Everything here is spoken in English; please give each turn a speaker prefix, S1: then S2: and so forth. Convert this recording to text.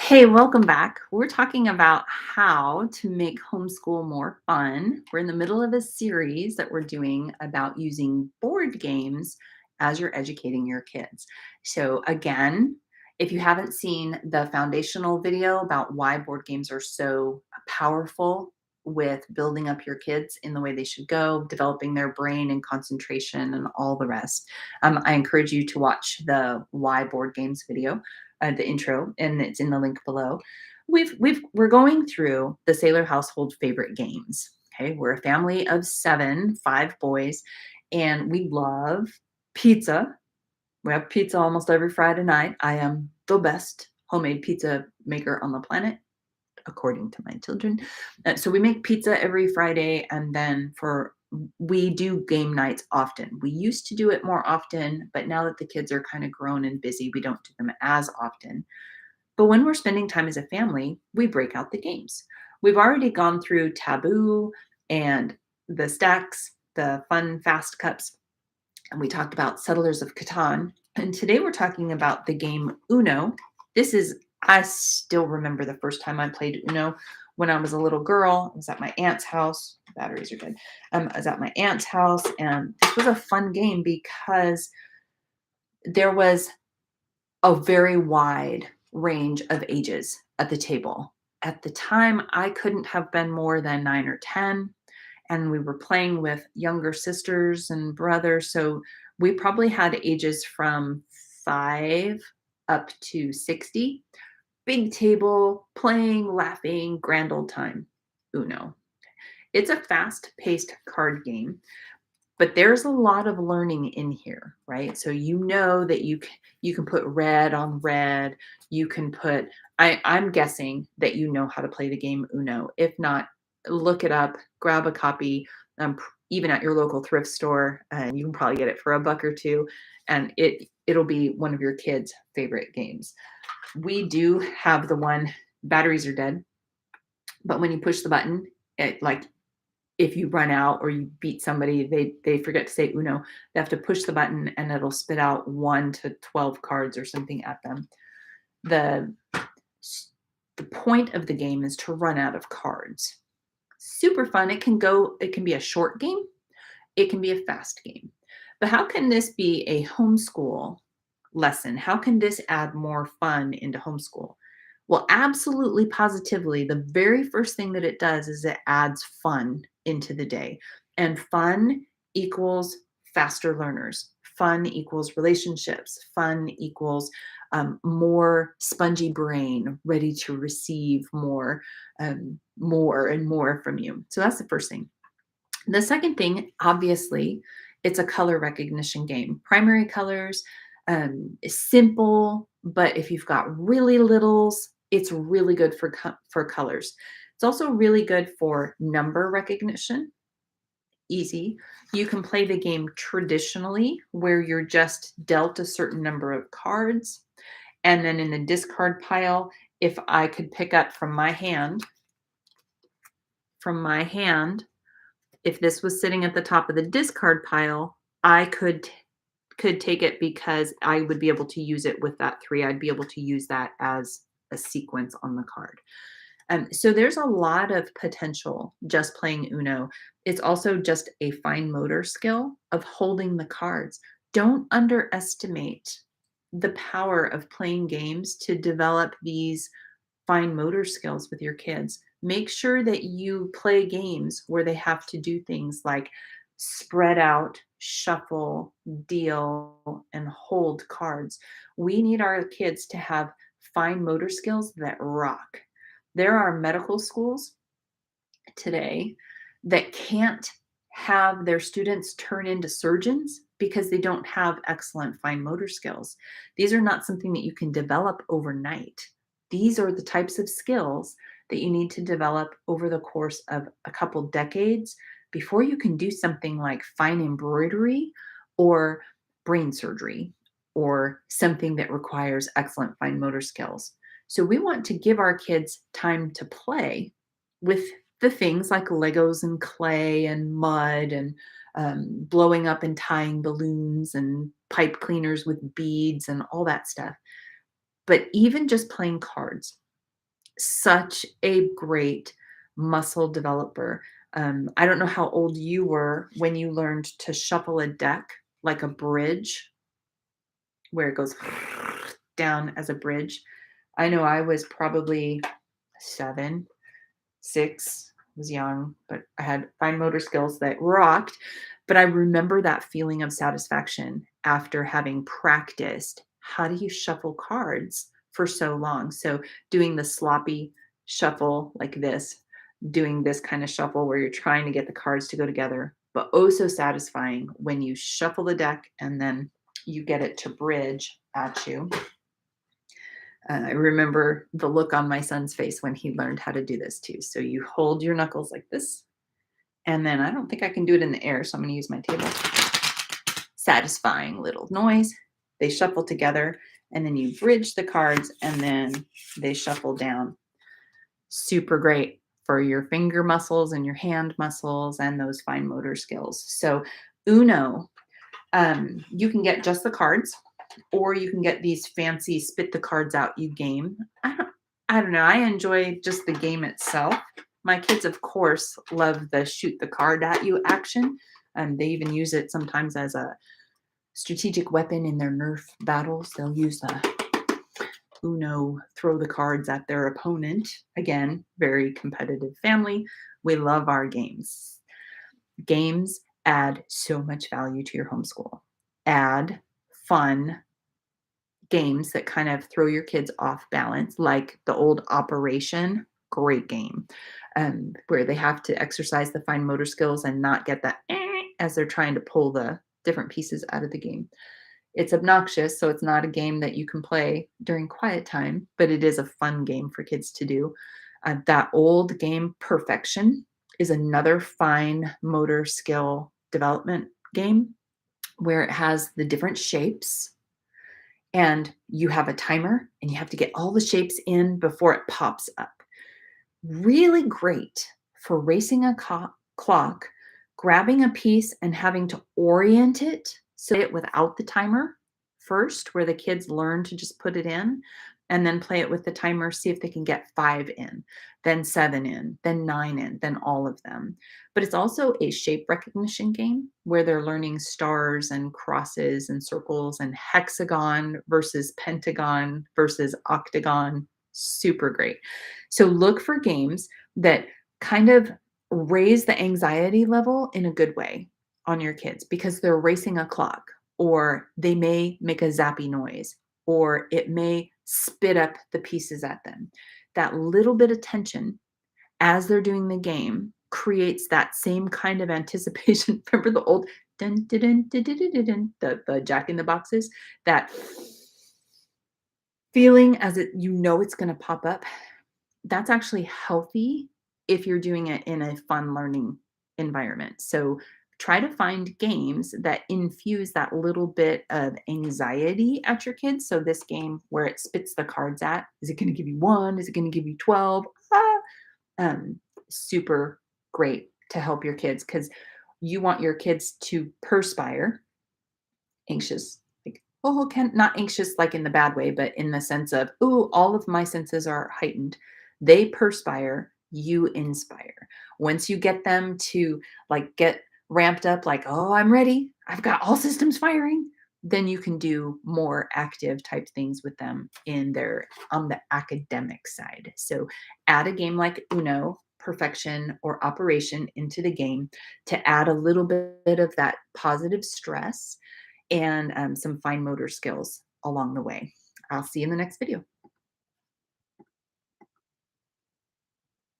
S1: Hey, welcome back. We're talking about how to make homeschool more fun. We're in the middle of a series that we're doing about using board games as you're educating your kids. So, again, if you haven't seen the foundational video about why board games are so powerful with building up your kids in the way they should go, developing their brain and concentration, and all the rest, I encourage you to watch the Why Board Games video, the intro, and it's in the link below. We're going through the Saylor household favorite games. Okay, we're a family of seven, five boys, and we love pizza. We have pizza almost every Friday night. I am the best homemade pizza maker on the planet, according to my children. So we make pizza every Friday, and then we do game nights often. We used to do it more often, but now that the kids are kind of grown and busy, we don't do them as often. But when we're spending time as a family, we break out the games. We've already gone through Taboo and the Stacks, the fun fast cups, and we talked about Settlers of Catan. And today we're talking about the game Uno. I still remember the first time I played Uno when I was a little girl. I was at my aunt's house. Batteries are good. I was at my aunt's house, and this was a fun game because there was a very wide range of ages at the table. At the time, I couldn't have been more than 9 or 10, and we were playing with younger sisters and brothers, so we probably had ages from 5 up to 60. Big table, playing, laughing, grand old time. Uno. It's a fast-paced card game, but there's a lot of learning in here, right? So you know that you can put red on red. You can put I'm guessing that you know how to play the game Uno. If not, look it up, grab a copy, even at your local thrift store, and you can probably get it for a buck or two, and it'll be one of your kids' favorite games. We do have the one batteries are dead, but when you push the button, like if you run out or you beat somebody, they forget to say Uno. They have to push the button and it'll spit out 1 to 12 cards or something at them. The the point of the game is to run out of cards. Super fun. It can be a short game, it can be a fast game. But how can this be a homeschool lesson? How can this add more fun into homeschool? Well, absolutely, positively, the very first thing that it does is it adds fun into the day. And fun equals faster learners. Fun equals relationships. Fun equals more spongy brain, ready to receive more and more from you. So that's the first thing. The second thing, obviously, it's a color recognition game. Primary colors is simple, but if you've got really littles, it's really good for colors. It's also really good for number recognition. Easy. You can play the game traditionally, where you're just dealt a certain number of cards, and then in the discard pile, if I could pick up from my hand, if this was sitting at the top of the discard pile, I could take it because I would be able to use it with that 3. I'd be able to use that as a sequence on the card. So there's a lot of potential just playing Uno. It's also just a fine motor skill of holding the cards. Don't underestimate the power of playing games to develop these fine motor skills with your kids. Make sure that you play games where they have to do things like spread out, shuffle, deal, and hold cards. We need our kids to have fine motor skills that rock. There are medical schools today that can't have their students turn into surgeons because they don't have excellent fine motor skills. These are not something that you can develop overnight. These are the types of skills that you need to develop over the course of a couple decades before you can do something like fine embroidery or brain surgery or something that requires excellent fine motor skills. So we want to give our kids time to play with the things like Legos and clay and mud and blowing up and tying balloons and pipe cleaners with beads and all that stuff. But even just playing cards, Such a great muscle developer. I don't know how old you were when you learned to shuffle a deck like a bridge, where it goes down as a bridge. I know I was probably 7, 6, was young, but I had fine motor skills that rocked. But I remember that feeling of satisfaction after having practiced how do you shuffle cards for so long. So doing the sloppy shuffle like this, doing this kind of shuffle where you're trying to get the cards to go together, but oh so satisfying when you shuffle the deck and then you get it to bridge at you. I remember the look on my son's face when he learned how to do this too. So you hold your knuckles like this, and then I don't think I can do it in the air, so I'm going to use my table. Satisfying little noise. They shuffle together, and then you bridge the cards, and then they shuffle down. Super great for your finger muscles and your hand muscles and those fine motor skills. So Uno, you can get just the cards, or you can get these fancy spit the cards out you game. I don't know. I enjoy just the game itself. My kids, of course, love the shoot the card at you action. They even use it sometimes as a strategic weapon in their Nerf battles. They'll use the Uno, throw the cards at their opponent. Again, very competitive family. We love our games. Games add so much value to your homeschool. Add fun games that kind of throw your kids off balance, like the old Operation, great game, where they have to exercise the fine motor skills and not get that as they're trying to pull the different pieces out of the game. It's obnoxious, so it's not a game that you can play during quiet time, but it is a fun game for kids to do. That old game, Perfection, is another fine motor skill development game where it has the different shapes and you have a timer and you have to get all the shapes in before it pops up. Really great for racing a clock, grabbing a piece and having to orient it so it without the timer first, where the kids learn to just put it in and then play it with the timer, see if they can get 5 in, then 7 in, then 9 in, then all of them. But it's also a shape recognition game where they're learning stars and crosses and circles and hexagon versus pentagon versus octagon. Super great. So look for games that kind of raise the anxiety level in a good way on your kids because they're racing a clock, or they may make a zappy noise, or it may spit up the pieces at them. That little bit of tension as they're doing the game creates that same kind of anticipation. Remember the old dun, dun, dun, dun, dun, dun, dun, dun, the Jack in the Boxes? That feeling as it's going to pop up. That's actually healthy if you're doing it in a fun learning environment. So try to find games that infuse that little bit of anxiety at your kids. So this game where it spits the cards at, is it going to give you 1? Is it going to give you 12? Ah, super great to help your kids because you want your kids to perspire, anxious, like, oh, can not anxious like in the bad way, but in the sense of, oh, all of my senses are heightened. They perspire, you inspire. Once you get them to like get ramped up, like, oh, I'm ready, I've got all systems firing, then you can do more active type things with them in their on the academic side. So add a game like Uno, Perfection, or Operation into the game to add a little bit of that positive stress and some fine motor skills along the way. I'll see you in the next video.